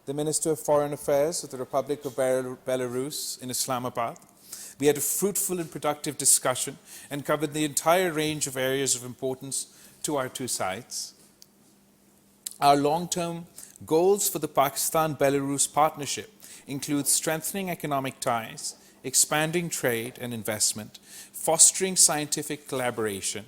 the Minister of Foreign Affairs of the Republic of Belarus in Islamabad. We had a fruitful and productive discussion and covered the entire range of areas of importance to our two sides. Our long-term goals for the Pakistan-Belarus partnership include strengthening economic ties, expanding trade and investment, fostering scientific collaboration,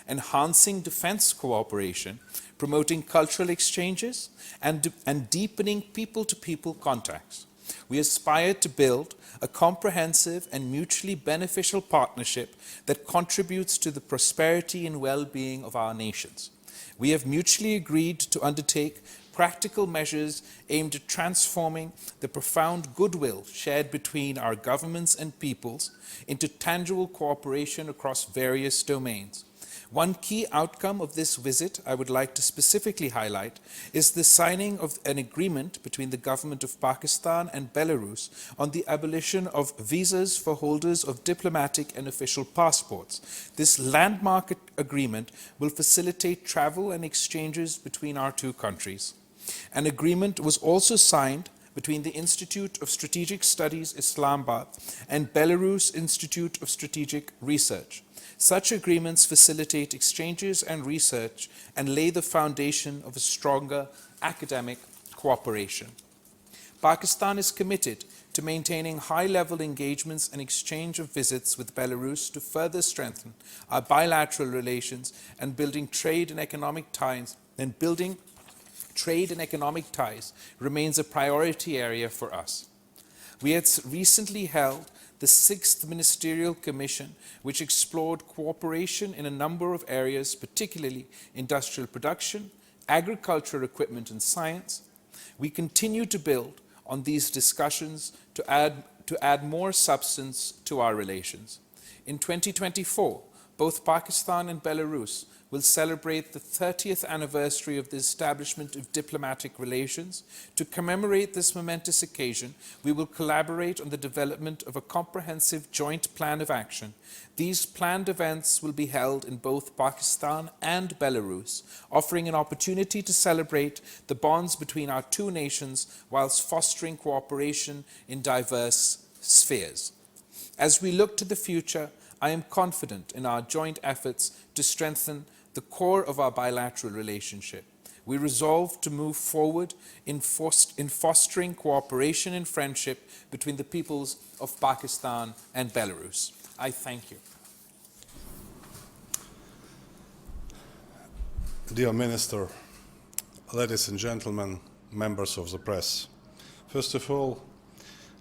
enhancing defense cooperation, promoting cultural exchanges, and deepening people-to-people contacts. We aspire to build a comprehensive and mutually beneficial partnership that contributes to the prosperity and well-being of our nations. We have mutually agreed to undertake practical measures aimed at transforming the profound goodwill shared between our governments and peoples into tangible cooperation across various domains. One key outcome of this visit I would like to specifically highlight is the signing of an agreement between the government of Pakistan and Belarus on the abolition of visas for holders of diplomatic and official passports. This landmark agreement will facilitate travel and exchanges between our two countries. An agreement was also signed between the Institute of Strategic Studies, Islamabad, and Belarus Institute of Strategic Research. Such agreements facilitate exchanges and research and lay the foundation of a stronger academic cooperation. Pakistan is committed to maintaining high-level engagements and exchange of visits with Belarus to further strengthen our bilateral relations and building trade and economic ties remains a priority area for us. We had recently held the 6th Ministerial Commission, which explored cooperation in a number of areas, particularly industrial production, agricultural equipment and science. We continue to build on these discussions to add more substance to our relations. In 2024, both Pakistan and Belarus will celebrate the 30th anniversary of the establishment of diplomatic relations. To commemorate this momentous occasion, we will collaborate on the development of a comprehensive joint plan of action. These planned events will be held in both Pakistan and Belarus, offering an opportunity to celebrate the bonds between our two nations whilst fostering cooperation in diverse spheres. As we look to the future, I am confident in our joint efforts to strengthen the core of our bilateral relationship. We resolve to move forward in fostering cooperation and friendship between the peoples of Pakistan and Belarus. I thank you. Dear Minister, ladies and gentlemen, members of the press, first of all,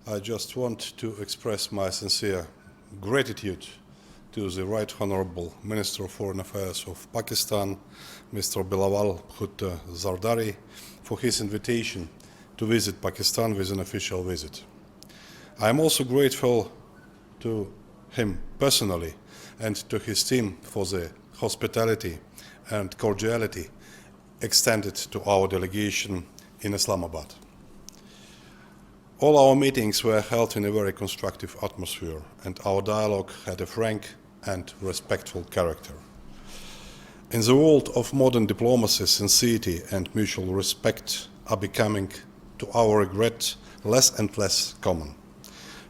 I just want to express my sincere gratitude to the Right Honorable Minister of Foreign Affairs of Pakistan, Mr. Bilawal Bhutto Zardari, for his invitation to visit Pakistan with an official visit. I am also grateful to him personally and to his team for the hospitality and cordiality extended to our delegation in Islamabad. All our meetings were held in a very constructive atmosphere, and our dialogue had a frank and respectful character. In the world of modern diplomacy, sincerity and mutual respect are becoming, to our regret, less and less common.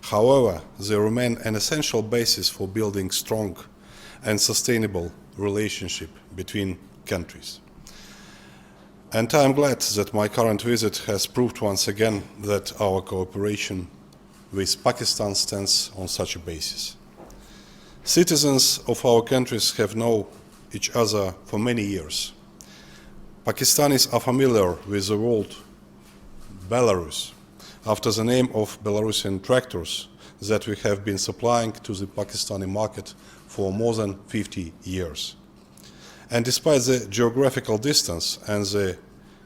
However, they remain an essential basis for building strong and sustainable relationship between countries. And I am glad that my current visit has proved once again that our cooperation with Pakistan stands on such a basis. Citizens of our countries have known each other for many years. Pakistanis are familiar with the word Belarus, after the name of Belarusian tractors that we have been supplying to the Pakistani market for more than 50 years. And despite the geographical distance and the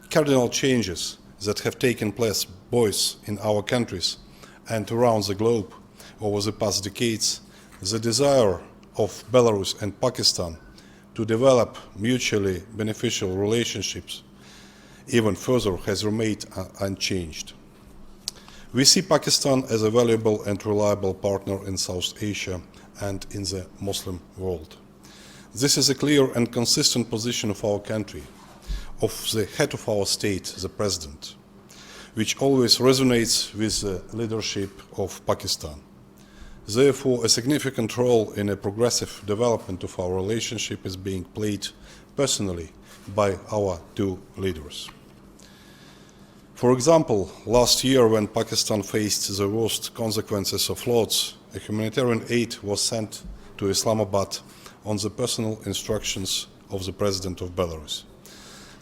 cardinal changes that have taken place both in our countries and around the globe over the past decades, the desire of Belarus and Pakistan to develop mutually beneficial relationships even further has remained unchanged. We see Pakistan as a valuable and reliable partner in South Asia and in the Muslim world. This is a clear and consistent position of our country, of the head of our state, the President. which always resonates with the leadership of Pakistan. Therefore, a significant role in a progressive development of our relationship is being played personally by our two leaders. For example, last year when Pakistan faced the worst consequences of floods, a humanitarian aid was sent to Islamabad on the personal instructions of the President of Belarus.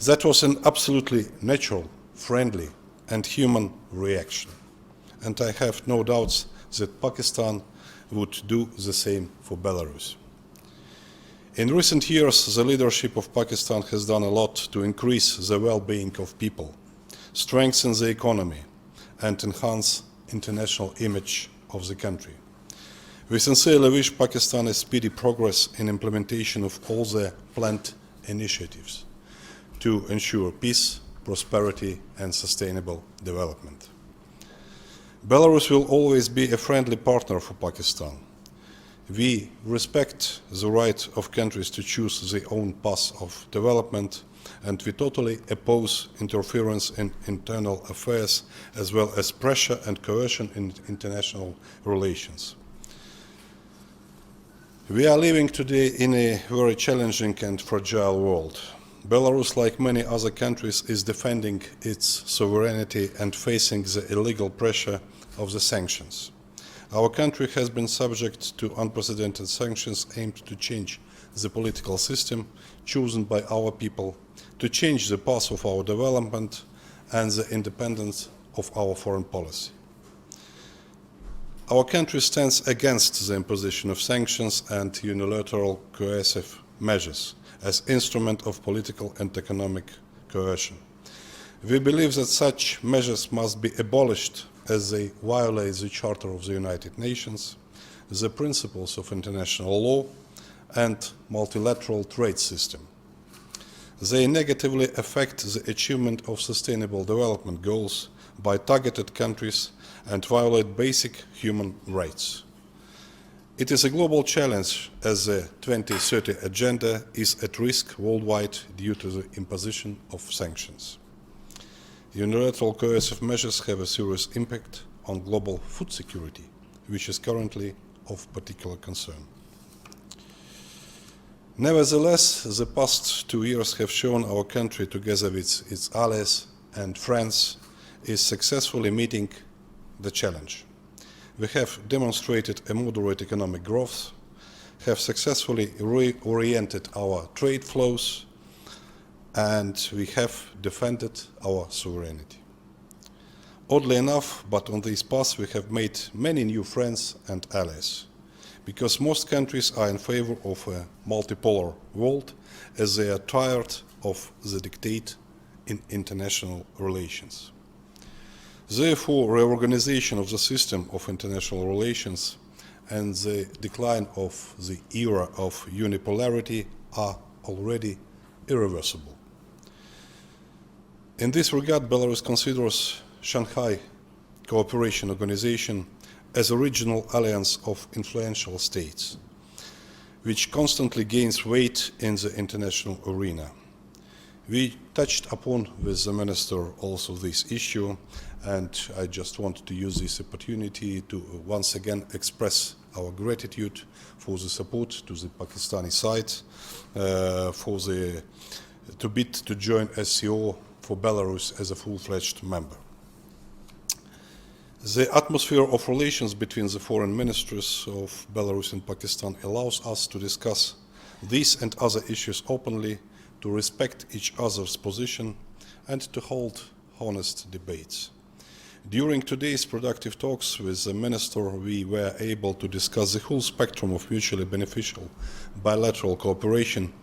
That was an absolutely natural, friendly, and human reaction. And I have no doubts that Pakistan would do the same for Belarus. In recent years, the leadership of Pakistan has done a lot to increase the well-being of people, strengthen the economy, and enhance international image of the country. We sincerely wish Pakistan a speedy progress in implementation of all the planned initiatives to ensure peace, prosperity, and sustainable development. Belarus will always be a friendly partner for Pakistan. We respect the right of countries to choose their own path of development, and we totally oppose interference in internal affairs as well as pressure and coercion in international relations. We are living today in a very challenging and fragile world. Belarus, like many other countries, is defending its sovereignty and facing the illegal pressure of the sanctions. Our country has been subject to unprecedented sanctions aimed to change the political system chosen by our people, to change the path of our development and the independence of our foreign policy. Our country stands against the imposition of sanctions and unilateral coercive measures as instrument of political and economic coercion. We believe that such measures must be abolished as they violate the Charter of the United Nations, the principles of international law, and multilateral trade system. They negatively affect the achievement of sustainable development goals by targeted countries and violate basic human rights. It is a global challenge as the 2030 agenda is at risk worldwide due to the imposition of sanctions. Unilateral coercive measures have a serious impact on global food security, which is currently of particular concern. Nevertheless, the past 2 years have shown our country, together with its allies and friends, is successfully meeting the challenge. We have demonstrated a moderate economic growth, have successfully reoriented our trade flows, and we have defended our sovereignty. Oddly enough, but on this path we have made many new friends and allies, because most countries are in favor of a multipolar world as they are tired of the dictate in international relations. Therefore, reorganization of the system of international relations and the decline of the era of unipolarity are already irreversible. In this regard, Belarus considers Shanghai Cooperation Organization as a regional alliance of influential states, which constantly gains weight in the international arena. We touched upon with the Minister also this issue, and I just want to use this opportunity to once again express our gratitude for the support to the Pakistani side, to bid to join SCO for Belarus as a full-fledged member. The atmosphere of relations between the foreign ministers of Belarus and Pakistan allows us to discuss these and other issues openly, to respect each other's position, and to hold honest debates. During today's productive talks with the Minister, we were able to discuss the whole spectrum of mutually beneficial bilateral cooperation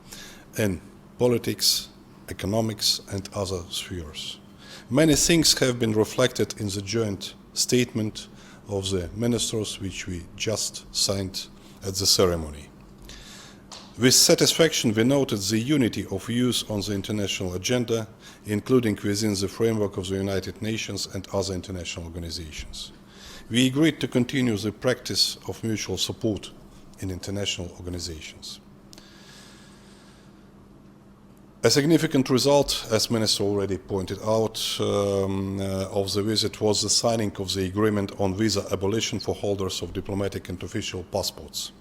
in politics, economics, and other spheres. Many things have been reflected in the joint statement of the ministers, which we just signed at the ceremony. With satisfaction, we noted the unity of views on the international agenda, including within the framework of the United Nations and other international organizations. We agreed to continue the practice of mutual support in international organizations. A significant result, as Minister already pointed out, of the visit was the signing of the agreement on visa abolition for holders of diplomatic and official passports.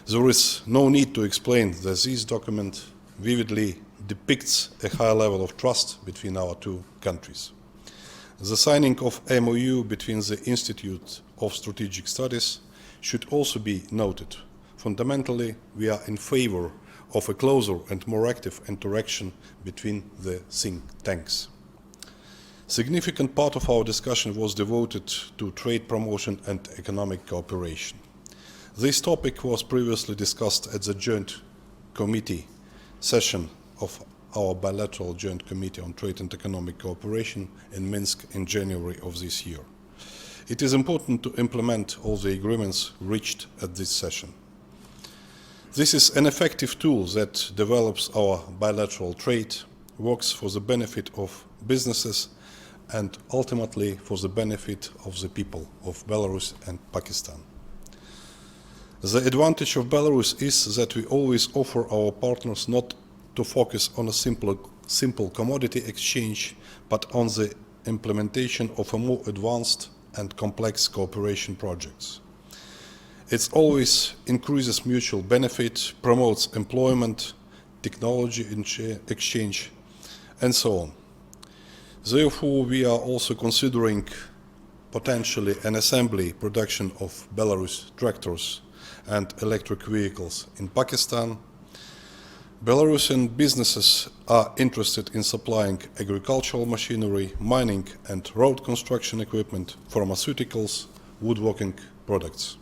There is no need to explain that this document vividly depicts a high level of trust between our two countries. The signing of MOU between the Institute of Strategic Studies should also be noted. Fundamentally, we are in favor of a closer and more active interaction between the think tanks. Significant part of our discussion was devoted to trade promotion and economic cooperation. This topic was previously discussed at the joint committee session of our bilateral joint committee on trade and economic cooperation in Minsk in January of this year. It is important to implement all the agreements reached at this session. This is an effective tool that develops our bilateral trade, works for the benefit of businesses, and ultimately for the benefit of the people of Belarus and Pakistan. The advantage of Belarus is that we always offer our partners not to focus on a simple commodity exchange, but on the implementation of a more advanced and complex cooperation projects. It always increases mutual benefit, promotes employment, technology exchange, and so on. Therefore, we are also considering potentially an assembly production of Belarus tractors and electric vehicles in Pakistan. Belarusian businesses are interested in supplying agricultural machinery, mining and road construction equipment, pharmaceuticals, woodworking products.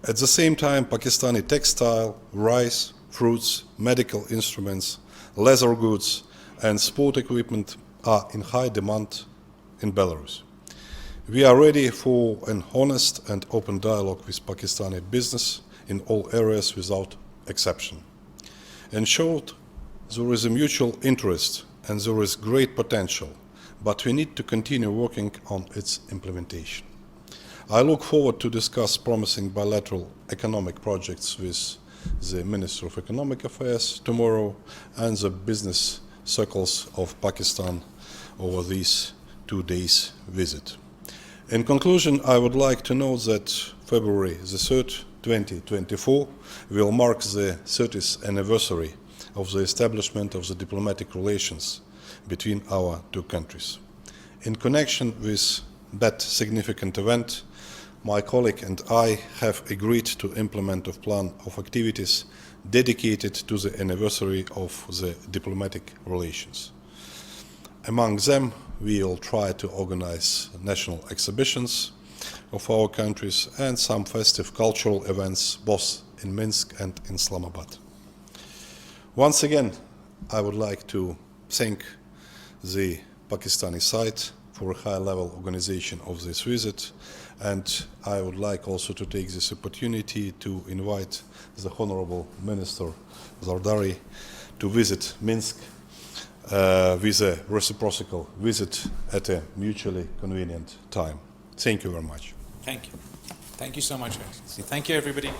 At the same time, Pakistani textile, rice, fruits, medical instruments, leather goods and sport equipment are in high demand in Belarus. We are ready for an honest and open dialogue with Pakistani business in all areas without exception. In short, there is a mutual interest and there is great potential, but we need to continue working on its implementation. I look forward to discuss promising bilateral economic projects with the Minister of Economic Affairs tomorrow and the business circles of Pakistan over these 2 days visit. In conclusion, I would like to note that February the 3rd, 2024 will mark the 30th anniversary of the establishment of the diplomatic relations between our two countries. In connection with that significant event, my colleague and I have agreed to implement a plan of activities dedicated to the anniversary of the diplomatic relations. Among them, we will try to organize national exhibitions of our countries and some festive cultural events both in Minsk and in Islamabad. Once again, I would like to thank the Pakistani side for a high-level organization of this visit, and I would like also to take this opportunity to invite the Honorable Minister Zardari to visit Minsk with a reciprocal visit at a mutually convenient time. Thank you very much. Thank you. Thank you so much, Excellency. Thank you, everybody.